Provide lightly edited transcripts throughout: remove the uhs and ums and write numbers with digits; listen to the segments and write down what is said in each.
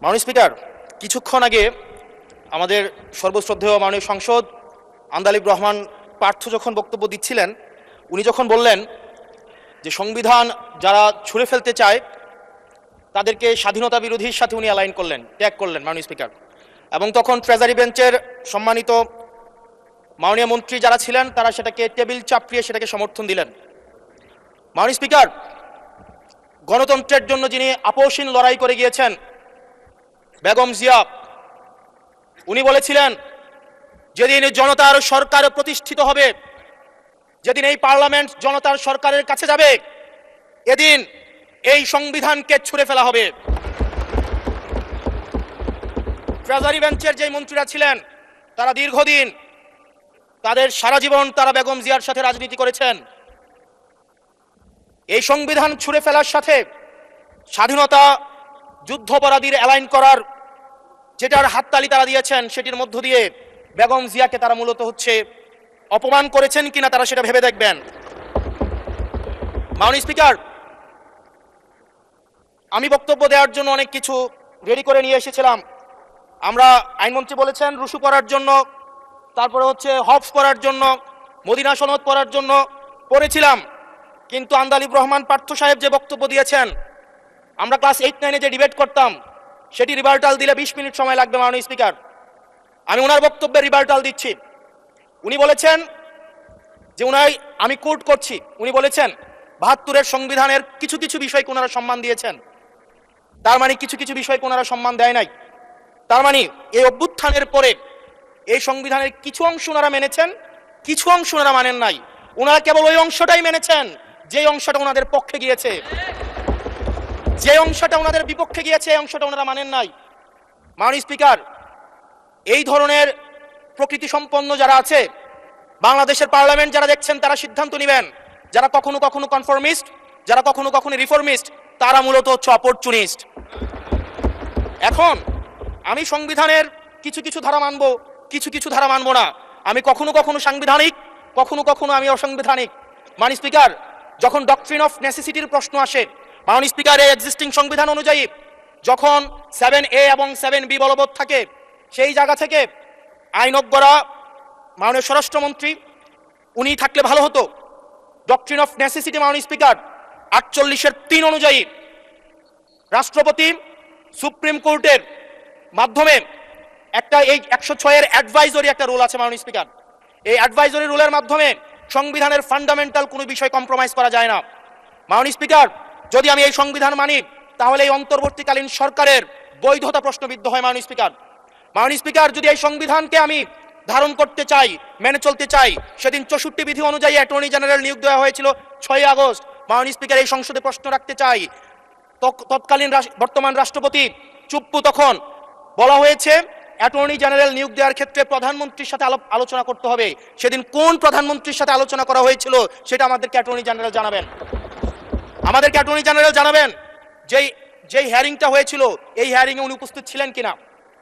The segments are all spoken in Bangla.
মাননীয় স্পিকার, কিছুক্ষণ আগে আমাদের সর্বশ্রদ্ধেয় মাননীয় সংসদ আন্দালিব রহমান পার্থ যখন বক্তব্য দিচ্ছিলেন, উনি যখন বললেন যে সংবিধান যারা ছুঁড়ে ফেলতে চায় তাদেরকে স্বাধীনতা বিরোধীর সাথে উনি অ্যালাইন করলেন, ট্যাগ করলেন মাননীয় স্পিকার। এবং তখন ট্রেজারি বেঞ্চের সম্মানিত মাননীয় মন্ত্রী যারা ছিলেন তারা সেটাকে টেবিল চাপড়িয়ে সেটাকে সমর্থন দিলেন। মাননীয় স্পিকার, গণতন্ত্রের জন্য যিনি আপোষহীন লড়াই করে গিয়েছেন বেগম জিয়া, উনি বলেছিলেন যেদিন জনতার সরকার প্রতিষ্ঠিত হবে, যেদিন এই পার্লামেন্ট জনতার সরকারের কাছে যাবে, এদিন এই সংবিধানকে ছুঁড়ে ফেলা হবে। ট্রেজারি বেঞ্চের যে মন্ত্রীরা ছিলেন তারা দীর্ঘদিন, তাদের সারা জীবন তারা বেগম জিয়ার সাথে রাজনীতি করেছেন। এই সংবিধান ছুঁড়ে ফেলার সাথে স্বাধীনতা যুদ্ধাপরাধীর অ্যালাইন করার যেটার হাততালি তারা দিয়েছেন, সেটির মধ্য দিয়ে বেগম জিয়াকে তারা মূলত অপমান করেছেন কিনা তারা সেটা ভেবে দেখবেন। মাননীয় স্পিকার, আমি বক্তব্য দেওয়ার জন্য অনেক কিছু রেডি করে নিয়ে এসেছিলাম। আমরা আইনমন্ত্রী বলেছেন রুশু করার জন্য, তারপরে হফস করার জন্য, মদিনা সনদ পড়ার জন্য পড়েছিলাম। কিন্তু আন্দালিব রহমান পার্থ সাহেব যে বক্তব্য দিয়েছেন, আমরা ক্লাস 8-9-এ যে ডিবেট করতাম সেটি রিভার্টাল দিলে 20 মিনিট সময় লাগবে। মাননীয় স্পিকার, আমি ওনার বক্তব্যে রিভার্টাল দিচ্ছি। উনি বলেছেন যে আমি কোট করছি, উনি বলেছেন 72-এর সংবিধানের কিছু কিছু বিষয়কে ওনারা সম্মান দিয়েছেন। তার মানে কিছু কিছু বিষয়কে ওনারা সম্মান দেয় নাই। তার মানে এই অভ্যুত্থানের পরে এই সংবিধানের কিছু অংশ ওনারা মেনেছেন, কিছু অংশ ওনারা মানেন নাই। ওনারা কেবল ওই অংশটাই মেনেছেন যে অংশটা ওনাদের পক্ষে গিয়েছে, যে অংশটা ওনাদের বিপক্ষে গিয়েছে এই অংশটা ওনারা মানেন নাই। মাননীয় স্পিকার, এই ধরনের প্রকৃতি সম্পন্ন যারা আছে বাংলাদেশের পার্লামেন্ট, যারা দেখছেন তারা সিদ্ধান্ত নেবেন, যারা কখনো কখনো কনফরমিস্ট, যারা কখনো কখনো রিফর্মিস্ট, তারা মূলত অপরচুনিস্ট। এখন আমি সংবিধানের কিছু কিছু ধারা মানব, কিছু কিছু ধারা মানব না। আমি কখনো কখনো সাংবিধানিক, কখনো কখনো আমি অসাংবিধানিক। মাননীয় স্পিকার, যখন ডক্ট্রিন অফ নেসেসিটির প্রশ্ন আসে, মাননীয় স্পিকার, এই এক্সিস্টিং সংবিধান অনুযায়ী যখন 7A এবং 7B বলবৎ থাকে, সেই জায়গা থেকে আইনজ্ঞরা, মাননীয় স্বরাষ্ট্রমন্ত্রী উনি থাকলে ভালো হতো। ডক্ট্রিন অফ নেসেসিটি মাননীয় স্পিকার 48-3 অনুযায়ী রাষ্ট্রপতি সুপ্রিম কোর্টের মাধ্যমে একটা এই 106-এর অ্যাডভাইজরি একটা রুল আছে মাননীয় স্পিকার। এই অ্যাডভাইজরি রুলের মাধ্যমে সংবিধানের ফান্ডামেন্টাল কোনো বিষয় কম্প্রোমাইজ করা যায় না। মাননীয় স্পিকার, যদি আমি এই সংবিধান মানি তাহলে এই অন্তর্বর্তীকালীন সরকারের বৈধতা প্রশ্নবিদ্ধ হয়। মাননীয় স্পিকার, মাননীয় স্পিকার, যদি এই সংবিধানকে আমি ধারণ করতে চাই, মেনে চলতে চাই, সেদিন 64 বিধি অনুযায়ী অ্যাটর্নি জেনারেল নিয়োগ দেওয়া হয়েছিল 6 আগস্ট। মাননীয় স্পিকার, এই সংসদে প্রশ্ন রাখতে চাই, তৎকালীন বর্তমান রাষ্ট্রপতি চুপ্পু, তখন বলা হয়েছে অ্যাটর্নি জেনারেল নিয়োগ দেওয়ার ক্ষেত্রে প্রধানমন্ত্রীর সাথে আলোচনা করতে হবে। সেদিন কোন প্রধানমন্ত্রীর সাথে আলোচনা করা হয়েছিল সেটা আমাদেরকে অ্যাটর্নি জেনারেল জানাবেন। আমাদেরকে অ্যাটর্নি জেনারেল জানাবেন যেই হিয়ারিংটা হয়েছিল এই হিয়ারিংয়ে উনি উপস্থিত ছিলেন কিনা।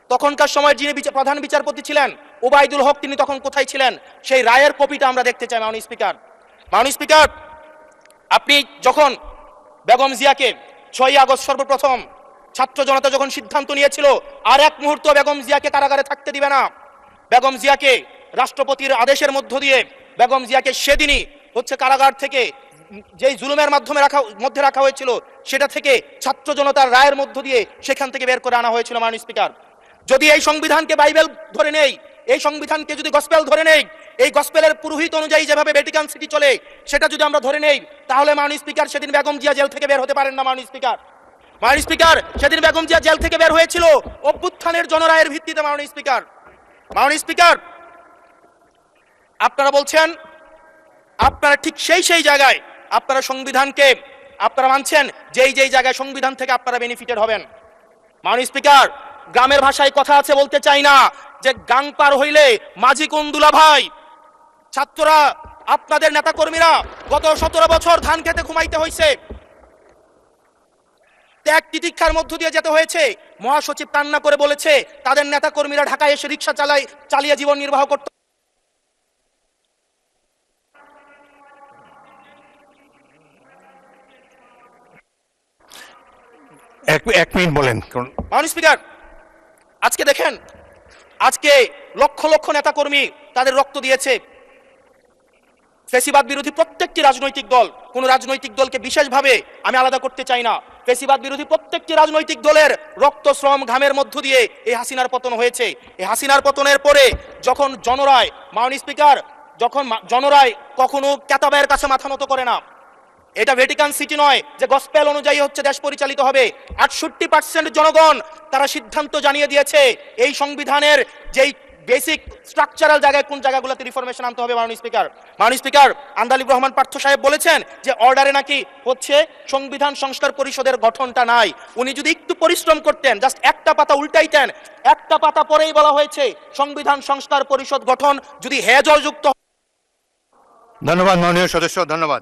তখনকার সময় যিনি প্রধান বিচারপতি ছিলেন ওবায়দুল হক, তিনি তখন কোথায় ছিলেন, সেই রায়ের কপিটা আমরা দেখতে চাই। মাননীয় স্পিকার, মাননীয় স্পিকার, আপনি যখন বেগম জিয়াকে 6 আগস্ট সর্বপ্রথম ছাত্র জনতা যখন সিদ্ধান্ত নিয়েছিল আর এক মুহূর্ত বেগম জিয়াকে কারাগারে থাকতে দিবে না, বেগম জিয়াকে রাষ্ট্রপতির আদেশের মধ্য দিয়ে বেগম জিয়াকে সেদিনই কারাগার থেকে যেই জুলুমের মধ্যে রাখা হয়েছিল সেটা থেকে ছাত্র জনতার রায়ের মধ্য দিয়ে সেখান থেকে বের করে আনা হয়েছিল। মাননীয় স্পিকার, যদি এই সংবিধানকে বাইবেল ধরে নেই, এই সংবিধানকে যদি গসপেল ধরে নেই, এই গসপেলের পুরোহিত অনুযায়ী যেভাবে ভ্যাটিকান সিটি চলে সেটা যদি আমরা ধরে নেই, তাহলে মাননীয় স্পিকার সেদিন বেগম জিয়া জেল থেকে বের হতে পারেন না। মাননীয় স্পিকার, মাননীয় স্পিকার, সেদিন বেগম জিয়া জেল থেকে বের হয়েছিল অভ্যুত্থানের জনরায়ের ভিত্তিতে। মাননীয় স্পিকার, মাননীয় স্পিকার, আপনারা বলছেন আপনারা ঠিক সেই জায়গায় আপনারা সংবিধানকে আপনারা মানছেন যেই জায়গায় সংবিধান থেকে আপনারা বেনিফিটেড হবেন। মাননীয় স্পিকার, গ্রামের ভাষায় কথা আছে, বলতে চাই না, যে গাং পার হইলে মাঝি কোন দুলা ভাই। ছাত্ররা, আপনাদের নেতা কর্মীরা গত 17 বছর ধান খেতে ঘুমাইতে হয়েছে, ত্যাগ তিতিক্ষার মধ্য দিয়ে যেতে হয়েছে। মহাসচিব কান্না করে বলেছে তাদের নেতা কর্মীরা ঢাকায় এসে রিক্সা চালিয়ে জীবন নির্বাহ করতে। এক মিনিট বলেন। মাননীয় স্পিকার, আজকে দেখেন, আজকে লক্ষ লক্ষ নেতাকর্মী তাদের রক্ত দিয়েছে। ফ্যাসিবাদ বিরোধী প্রত্যেকটি রাজনৈতিক দল, কোন রাজনৈতিক দলকে বিশেষভাবে আমি আলাদা করতে চাই না, ফ্যাসিবাদ বিরোধী প্রত্যেকটি রাজনৈতিক দলের রক্ত, শ্রম, ঘামের মধ্য দিয়ে এই হাসিনার পতন হয়েছে। এই হাসিনার পতনের পরে যখন জনরায়, মাননীয় স্পিকার, যখন জনরায় কখনো কেতাবের কাছে মাথা নত করে না। এটা ভ্যাটিকান সিটি নয় যে গসপেল অনুযায়ী হচ্ছে দেশ পরিচালিত হবে। 68% জনগণ তারা সিদ্ধান্ত জানিয়ে দিয়েছে এই সংবিধানের যেই বেসিক স্ট্রাকচারাল জায়গায় কোন জায়গাগুলোতে রিফরমেশন আনতে হবে। মাননীয় স্পিকার আন্দালিব রহমান পার্থ সাহেব বলেছেন যে অর্ডারে নাকি হচ্ছে সংবিধান সংস্কার পরিষদের গঠনটা নাই। উনি যদি একটু পরিশ্রম করতেন, জাস্ট একটা পাতা উল্টাইতেন, একটা পাতা পরেই বলা হয়েছে সংবিধান সংস্কার পরিষদ গঠন যদি হেজযুক্ত। ধন্যবাদ মাননীয় সদস্য, ধন্যবাদ।